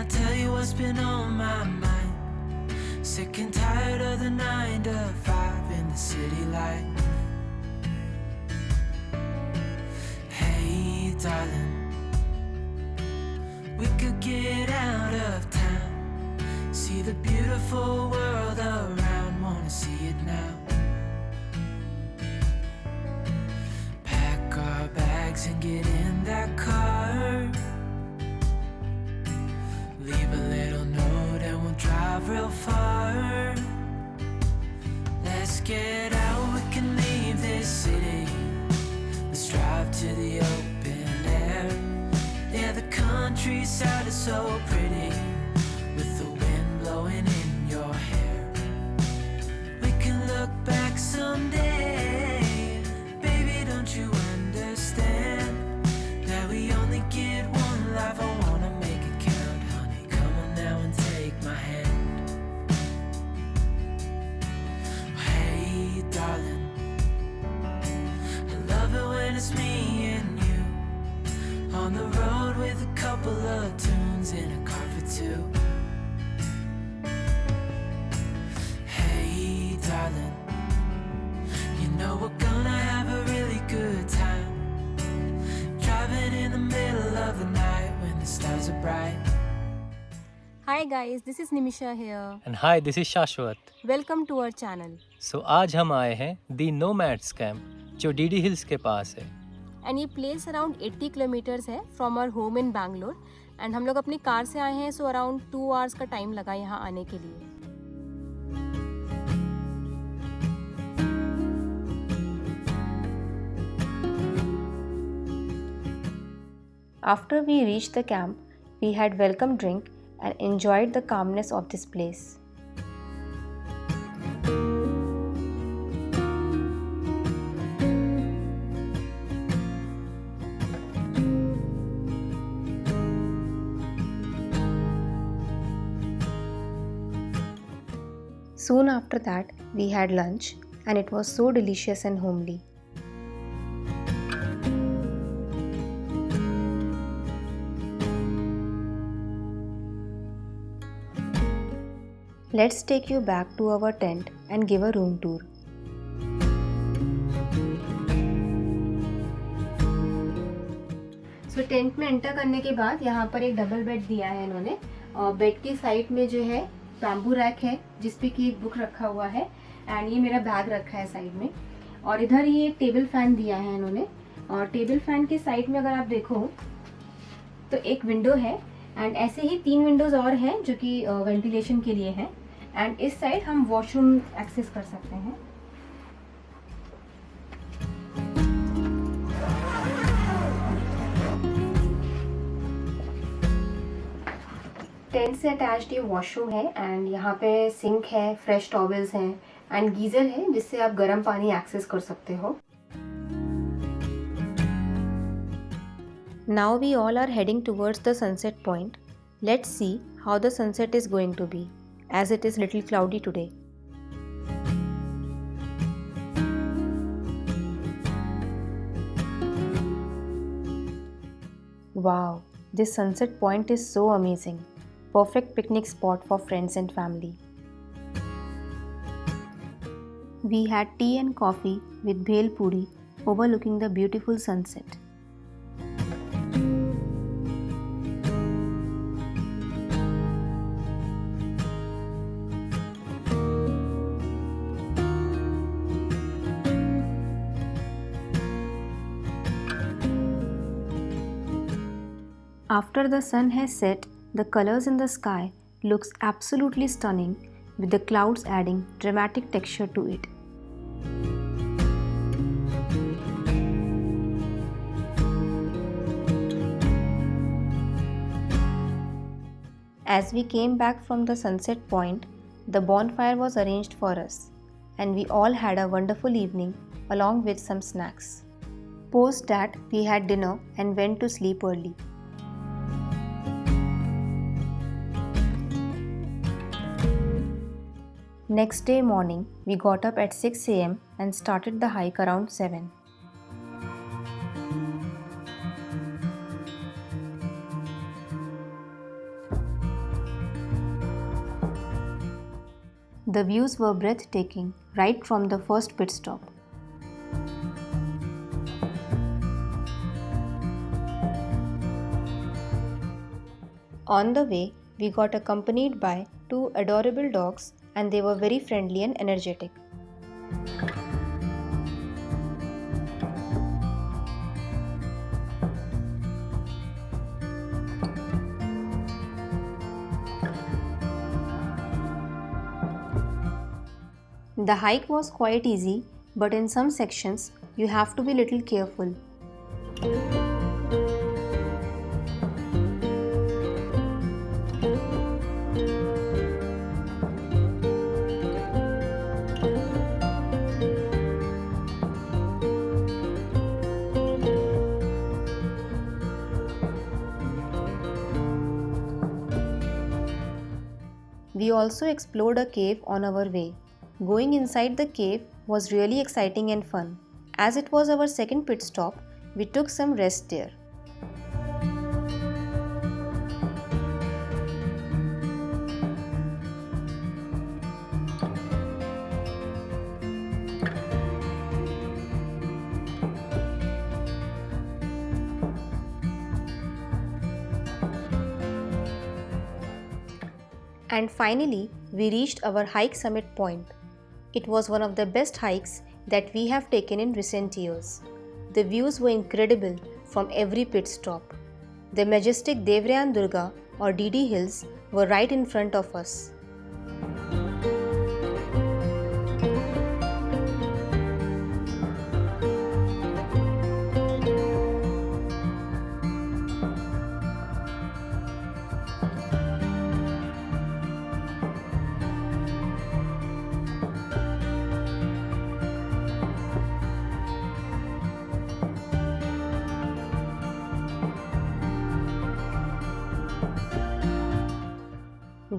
tell you what's been on my mind? Sick and tired of the 9 to 5 in the city life. Hey darling, we could get out of town, see the beautiful world around, wanna see it now. Pack our bags and get in that car, leave a little note and we'll drive real far. Let's get out, we can leave this city. Let's drive to the open air. Yeah, the countryside is so pretty, with the wind blowing in your hair. We can look back someday. Baby, don't you understand that we only get one life? I wanna make it count, honey. Come on now and take my hand. Hey darling, I love it when it's me and you, on the road with a couple of tunes in a car for two. Hey darling, you know we're gonna have a really good time, driving in the middle of the night when the stars are bright. Hi guys, this is Nimisha here. And hi, this is Shashwat. Welcome to our channel. So आज हम आए हैं the nomads camp जो DD hills के पास है. And ये place around 80 kilometres है from our home in Bangalore. And हम लोग अपनी कार से आए हैं, सो अराउंड 2 आवर्स का टाइम लगा यहाँ आने के लिए. After we reached the camp, we had welcome drink and enjoyed the calmness of this place. Soon after that, we had lunch and it was so delicious and homely. Let's take you back to our tent and give a room tour. So tent में enter करने के बाद यहाँ पर एक double bed दिया है इन्होंने, और बेड की साइड में जो है बैम्बू रैक है जिसपे कि एक बुक रखा हुआ है, एंड ये मेरा बैग रखा है साइड में. और इधर ये एक टेबल फैन दिया है इन्होंने, और टेबल फैन के साइड में अगर आप देखो तो एक विंडो है, एंड ऐसे ही 3 विंडोज़ और हैं जो कि वेंटिलेशन के लिए है. एंड इस साइड हम वॉशरूम एक्सेस कर सकते हैं. टेंट से अटैच्ड ये वॉशरूम है, एंड यहाँ पे सिंक है, फ्रेश टॉवल्स हैं, एंड गीज़र है जिससे आप गर्म पानी एक्सेस कर सकते हो. Now we all are heading towards the sunset point. Let's see how the sunset is going to be, as it is little cloudy today. Wow, this sunset point is so amazing. Perfect picnic spot for friends and family. We had tea and coffee with bhel puri overlooking the beautiful sunset. After the sun has set, the colors in the sky looks absolutely stunning, with the clouds adding dramatic texture to it. As we came back from the sunset point, the bonfire was arranged for us, and we all had a wonderful evening along with some snacks. Post that, we had dinner and went to sleep early. Next day morning, we got up at 6 a.m. and started the hike around 7. The views were breathtaking right from the first pit stop. On the way, we got accompanied by 2 adorable dogs and they were very friendly and energetic. The hike was quite easy, but in some sections you have to be little careful. We also explored a cave on our way. Going inside the cave was really exciting and fun. As it was our second pit stop, we took some rest there. And finally, we reached our hike summit point. It was one of the best hikes that we have taken in recent years. The views were incredible from every pit stop. The majestic Devrayan Durga or DD Hills were right in front of us.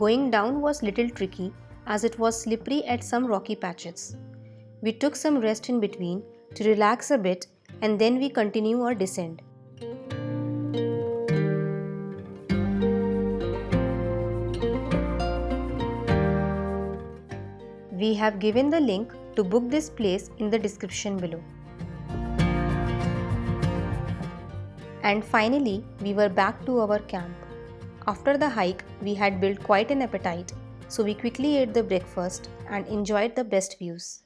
Going down was little tricky as it was slippery at some rocky patches. We took some rest in between to relax a bit and then we continue our descent. We have given the link to book this place in the description below. And finally, we were back to our camp. After the hike, we had built quite an appetite, so we quickly ate the breakfast and enjoyed the best views.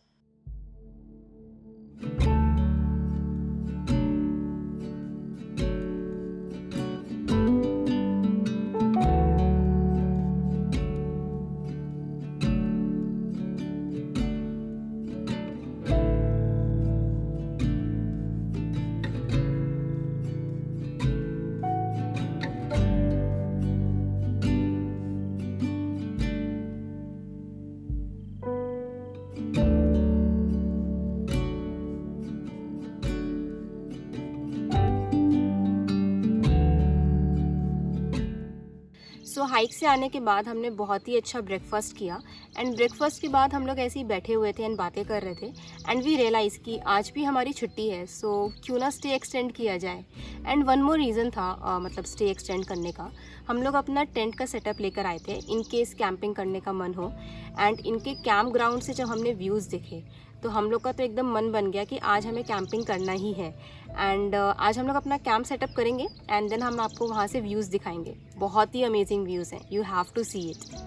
Hike से आने के बाद हमने बहुत ही अच्छा breakfast किया and breakfast के बाद हम लोग ऐसे ही बैठे हुए थे एंड बातें कर रहे थे एंड वी रियलाइज़ कि आज भी हमारी छुट्टी है, सो क्यों ना स्टे एक्सटेंड किया जाए। एंड वन मोर रीज़न था मतलब स्टे एक्सटेंड करने का, हम लोग अपना टेंट का सेटअप लेकर आए थे इन केस कैंपिंग करने का मन हो। एंड इनके कैंप ग्राउंड से जब हमने व्यूज़ देखे तो हम लोग का तो एकदम मन बन गया कि आज हमें कैंपिंग करना ही है। एंड आज हम लोग अपना कैंप सेटअप करेंगे एंड देन हम आपको वहाँ से व्यूज़ दिखाएंगे। बहुत ही अमेजिंग व्यूज़ हैं, you have to see it.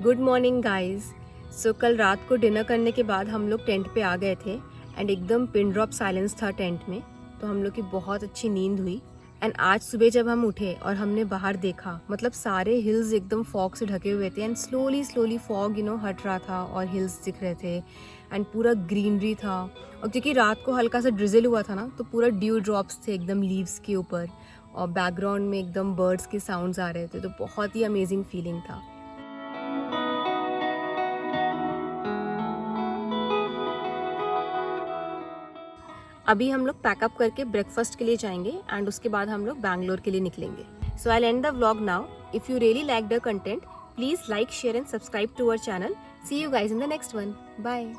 Good morning guys. So कल रात को डिनर करने के बाद हम लोग टेंट पे आ गए थे एंड एकदम पिन ड्रॉप साइलेंस था टेंट में, तो हम लोग की बहुत अच्छी नींद हुई। एंड आज सुबह जब हम उठे और हमने बाहर देखा, मतलब सारे हिल्स एकदम फॉग से ढके हुए थे एंड स्लोली फॉग हट रहा था और हिल्स दिख रहे थे एंड पूरा ग्रीनरी था। और क्योंकि रात को हल्का सा ड्रिजल हुआ था ना, तो पूरा ड्यू ड्रॉप्स थे एकदम लीव्स के ऊपर और बैकग्राउंड में एकदम बर्ड्स के साउंड्स आ रहे थे, तो बहुत ही अमेजिंग फीलिंग था। अभी हम लोग पैकअप करके ब्रेकफास्ट के लिए जाएंगे एंड उसके बाद हम लोग बैंगलोर के लिए निकलेंगे। So I end the vlog now. If you really like the content, please like, share and subscribe to our channel. See you guys in the next one. Bye.